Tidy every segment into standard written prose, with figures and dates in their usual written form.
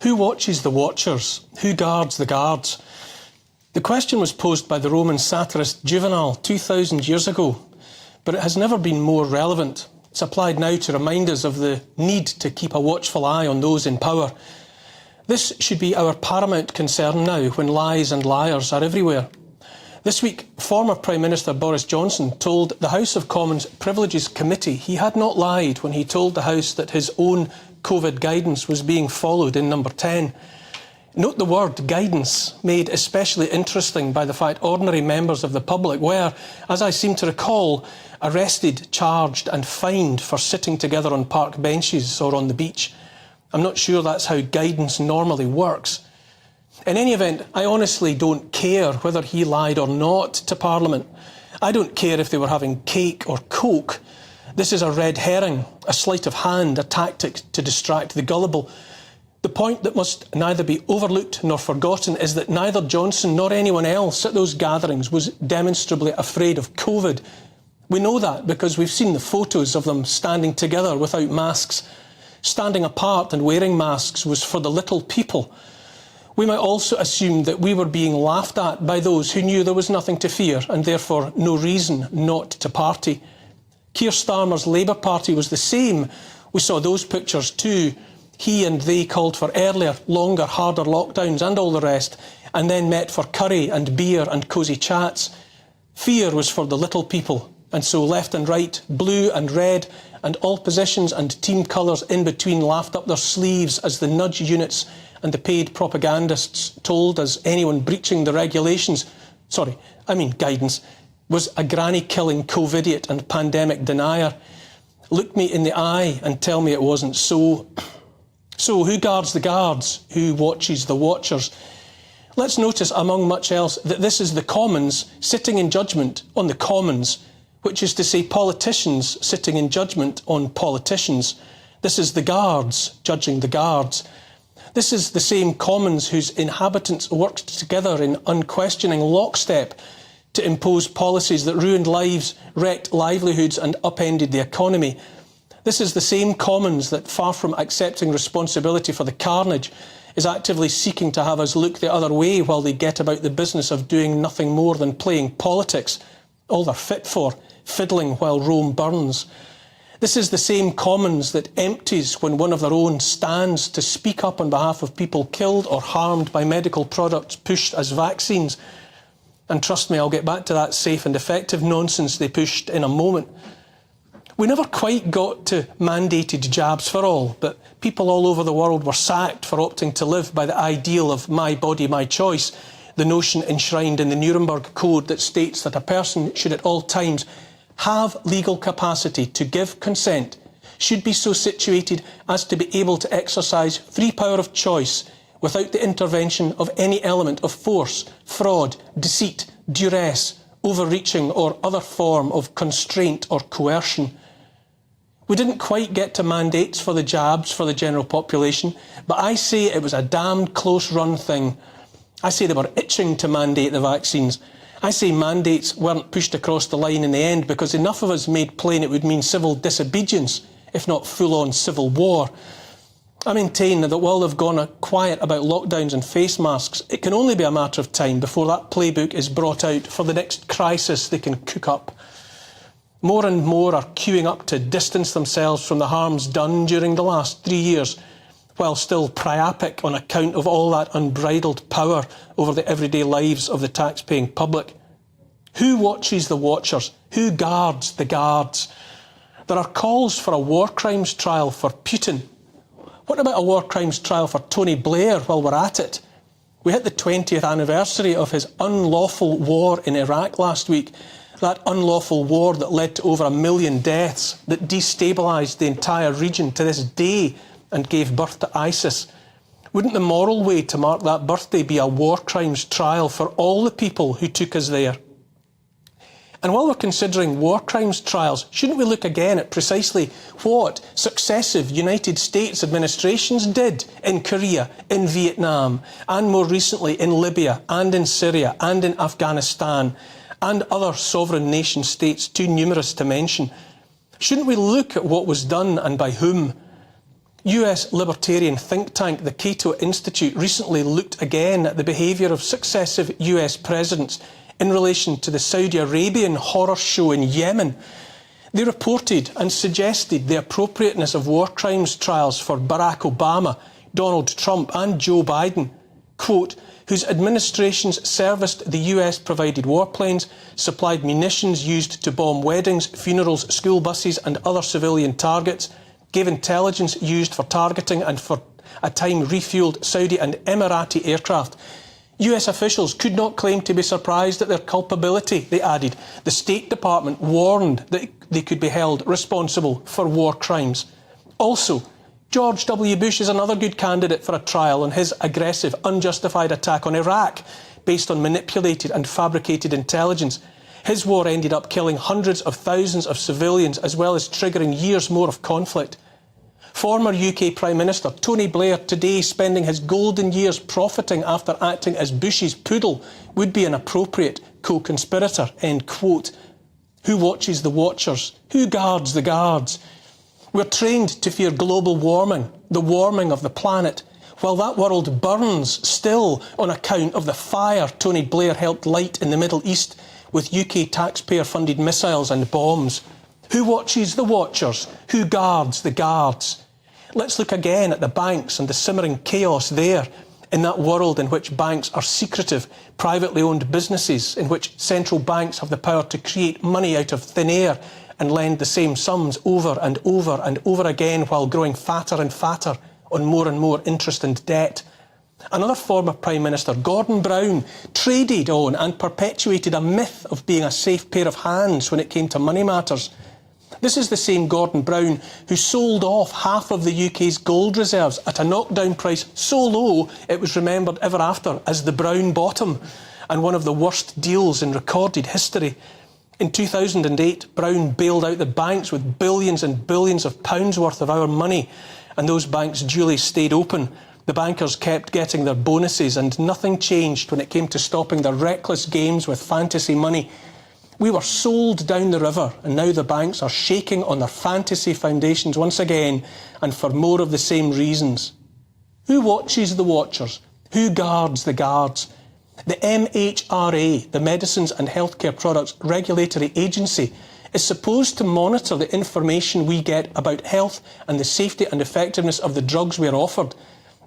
Who watches the watchers? Who guards the guards? The question was posed by the Roman satirist Juvenal 2,000 years ago, but it has never been more relevant. It's applied now to remind us of the need to keep a watchful eye on those in power. This should be our paramount concern now, when lies and liars are everywhere. This week, former Prime Minister Boris Johnson told the House of Commons Privileges Committee he had not lied when he told the House that his own COVID guidance was being followed in Number 10. Note the word guidance, made especially interesting by the fact ordinary members of the public were, as I seem to recall, arrested, charged and fined for sitting together on park benches or on the beach. I'm not sure that's how guidance normally works. In any event, I honestly don't care whether he lied or not to Parliament. I don't care if they were having cake or coke. This is a red herring, a sleight of hand, a tactic to distract the gullible. The point that must neither be overlooked nor forgotten is that neither Johnson nor anyone else at those gatherings was demonstrably afraid of COVID. We know that because we've seen the photos of them standing together without masks. Standing apart and wearing masks was for the little people. We might also assume that we were being laughed at by those who knew there was nothing to fear and therefore no reason not to party. Keir Starmer's Labour Party was the same. We saw those pictures too. He and they called for earlier, longer, harder lockdowns and all the rest, and then met for curry and beer and cosy chats. Fear was for the little people, and so left and right, blue and red, and all positions and team colours in between laughed up their sleeves as the nudge units and the paid propagandists told us anyone breaching the regulations, guidance, was a granny-killing COVIDiot and pandemic denier. Look me in the eye and tell me it wasn't so. So who guards the guards? Who watches the watchers? Let's notice, among much else, that this is the Commons sitting in judgment on the Commons, which is to say politicians sitting in judgment on politicians. This is the guards judging the guards. This is the same Commons whose inhabitants worked together in unquestioning lockstep to impose policies that ruined lives, wrecked livelihoods and upended the economy. This is the same Commons that, far from accepting responsibility for the carnage, is actively seeking to have us look the other way while they get about the business of doing nothing more than playing politics, all they're fit for, fiddling while Rome burns. This is the same Commons that empties when one of their own stands to speak up on behalf of people killed or harmed by medical products pushed as vaccines. And trust me, I'll get back to that safe and effective nonsense they pushed in a moment. We never quite got to mandated jabs for all, but people all over the world were sacked for opting to live by the ideal of my body, my choice, the notion enshrined in the Nuremberg Code that states that a person should at all times have legal capacity to give consent, should be so situated as to be able to exercise free power of choice without the intervention of any element of force, fraud, deceit, duress, overreaching or other form of constraint or coercion. We didn't quite get to mandates for the jabs for the general population, but I say it was a damned close-run thing. I say they were itching to mandate the vaccines. I say mandates weren't pushed across the line in the end because enough of us made plain it would mean civil disobedience, if not full-on civil war. I maintain that while they've gone quiet about lockdowns and face masks, it can only be a matter of time before that playbook is brought out for the next crisis they can cook up. More and more are queuing up to distance themselves from the harms done during the last 3 years, while still priapic on account of all that unbridled power over the everyday lives of the tax-paying public. Who watches the watchers? Who guards the guards? There are calls for a war crimes trial for Putin. What about a war crimes trial for Tony Blair while we're at it? We hit the 20th anniversary of his unlawful war in Iraq last week. That unlawful war that led to over 1 million deaths, that destabilised the entire region to this day and gave birth to ISIS. Wouldn't the moral way to mark that birthday be a war crimes trial for all the people who took us there? And while we're considering war crimes trials, shouldn't we look again at precisely what successive United States administrations did in Korea, in Vietnam, and more recently in Libya, and in Syria, and in Afghanistan, and other sovereign nation states too numerous to mention? Shouldn't we look at what was done and by whom? US libertarian think tank, the Cato Institute, recently looked again at the behaviour of successive US presidents in relation to the Saudi Arabian horror show in Yemen. They reported and suggested the appropriateness of war crimes trials for Barack Obama, Donald Trump and Joe Biden, quote, whose administrations serviced the US-provided warplanes, supplied munitions used to bomb weddings, funerals, school buses and other civilian targets, gave intelligence used for targeting and for a time refuelled Saudi and Emirati aircraft. US officials could not claim to be surprised at their culpability, they added. The State Department warned that they could be held responsible for war crimes. Also, George W. Bush is another good candidate for a trial on his aggressive, unjustified attack on Iraq, based on manipulated and fabricated intelligence. His war ended up killing hundreds of thousands of civilians, as well as triggering years more of conflict. Former UK Prime Minister Tony Blair, today spending his golden years profiting after acting as Bush's poodle, would be an appropriate co-conspirator, end quote. Who watches the watchers? Who guards the guards? We're trained to fear global warming, the warming of the planet, while that world burns still on account of the fire Tony Blair helped light in the Middle East with UK taxpayer-funded missiles and bombs. Who watches the watchers? Who guards the guards? Let's look again at the banks and the simmering chaos there, in that world in which banks are secretive, privately owned businesses, in which central banks have the power to create money out of thin air and lend the same sums over and over and over again while growing fatter and fatter on more and more interest and debt. Another former Prime Minister, Gordon Brown, traded on and perpetuated a myth of being a safe pair of hands when it came to money matters. This is the same Gordon Brown who sold off half of the UK's gold reserves at a knockdown price so low it was remembered ever after as the Brown Bottom, and one of the worst deals in recorded history. In 2008, Brown bailed out the banks with billions and billions of pounds worth of our money, and those banks duly stayed open. The bankers kept getting their bonuses, and nothing changed when it came to stopping their reckless games with fantasy money. We were sold down the river, and now the banks are shaking on their fantasy foundations once again, and for more of the same reasons. Who watches the watchers? Who guards the guards? The MHRA, the Medicines and Healthcare Products Regulatory Agency, is supposed to monitor the information we get about health and the safety and effectiveness of the drugs we are offered.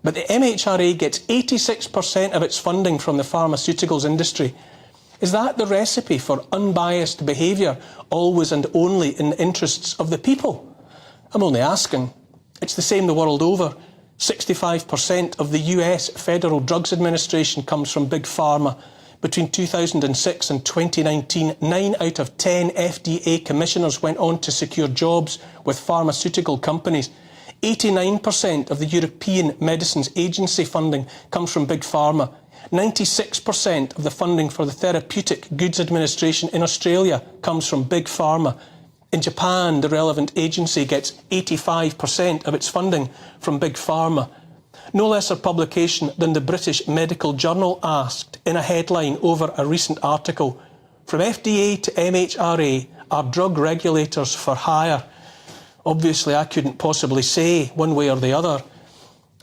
But the MHRA gets 86% of its funding from the pharmaceuticals industry. Is that the recipe for unbiased behaviour, always and only in the interests of the people? I'm only asking. It's the same the world over. 65% of the US Federal Drugs Administration comes from Big Pharma. Between 2006 and 2019, 9 out of 10 FDA commissioners went on to secure jobs with pharmaceutical companies. 89% of the European Medicines Agency funding comes from Big Pharma. 96% of the funding for the Therapeutic Goods Administration in Australia comes from Big Pharma. In Japan, the relevant agency gets 85% of its funding from Big Pharma. No less a publication than the British Medical Journal asked in a headline over a recent article, "From FDA to MHRA, are drug regulators for hire?" Obviously, I couldn't possibly say one way or the other.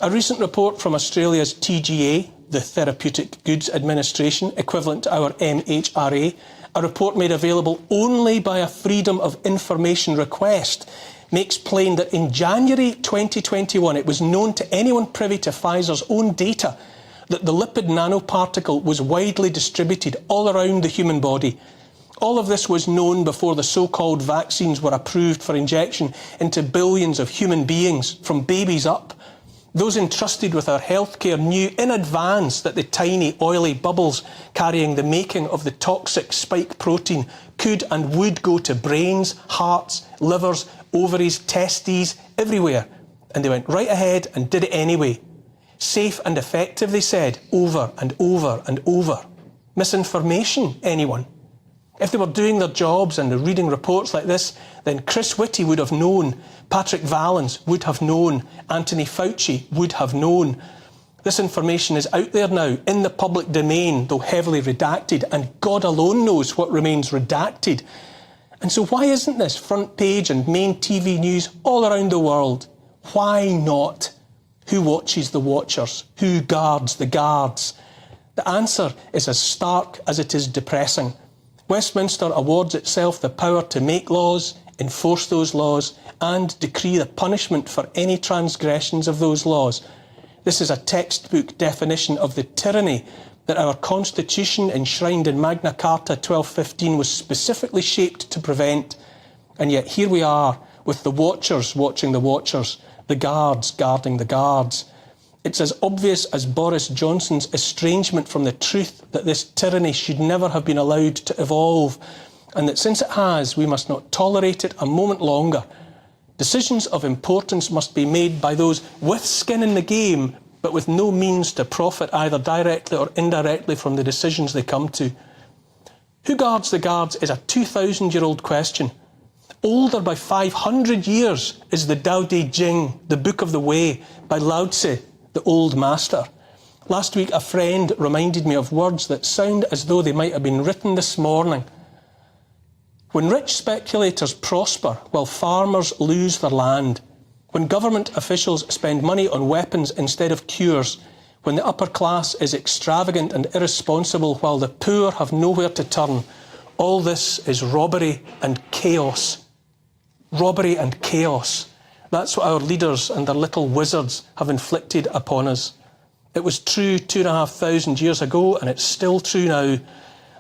A recent report from Australia's TGA, the Therapeutic Goods Administration, equivalent to our MHRA, a report made available only by a Freedom of Information request, makes plain that in January 2021 it was known to anyone privy to Pfizer's own data that the lipid nanoparticle was widely distributed all around the human body. All of this was known before the so-called vaccines were approved for injection into billions of human beings, from babies up. Those entrusted with our healthcare knew in advance that the tiny oily bubbles carrying the making of the toxic spike protein could and would go to brains, hearts, livers, ovaries, testes, everywhere. And they went right ahead and did it anyway. Safe and effective, they said, over and over and over. Misinformation, anyone? If they were doing their jobs and reading reports like this, then Chris Whitty would have known, Patrick Vallance would have known, Anthony Fauci would have known. This information is out there now, in the public domain, though heavily redacted, and God alone knows what remains redacted. And so why isn't this front page and main TV news all around the world? Why not? Who watches the watchers? Who guards the guards? The answer is as stark as it is depressing. Westminster awards itself the power to make laws, enforce those laws, and decree the punishment for any transgressions of those laws. This is a textbook definition of the tyranny that our Constitution, enshrined in Magna Carta 1215, was specifically shaped to prevent. And yet here we are, with the watchers watching the watchers, the guards guarding the guards. It's as obvious as Boris Johnson's estrangement from the truth that this tyranny should never have been allowed to evolve, and that since it has, we must not tolerate it a moment longer. Decisions of importance must be made by those with skin in the game, but with no means to profit either directly or indirectly from the decisions they come to. Who guards the guards is a 2,000-year-old question. Older by 500 years is the Tao Te Ching, the Book of the Way, by Lao Tse, the old master. Last week, a friend reminded me of words that sound as though they might have been written this morning. When rich speculators prosper while farmers lose their land, when government officials spend money on weapons instead of cures, when the upper class is extravagant and irresponsible while the poor have nowhere to turn, all this is robbery and chaos. Robbery and chaos. That's what our leaders and their little wizards have inflicted upon us. It was true 2,500 years ago, and it's still true now.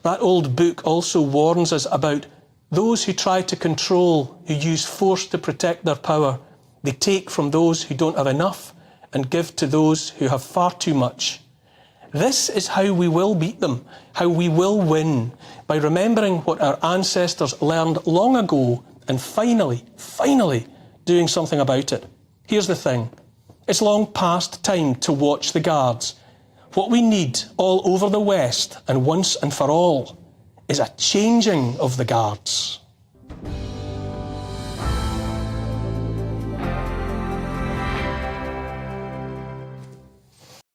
That old book also warns us about those who try to control, who use force to protect their power. They take from those who don't have enough and give to those who have far too much. This is how we will beat them, how we will win, by remembering what our ancestors learned long ago and finally doing something about it. Here's the thing. It's long past time to watch the guards. What we need all over the West, and once and for all, is a changing of the guards.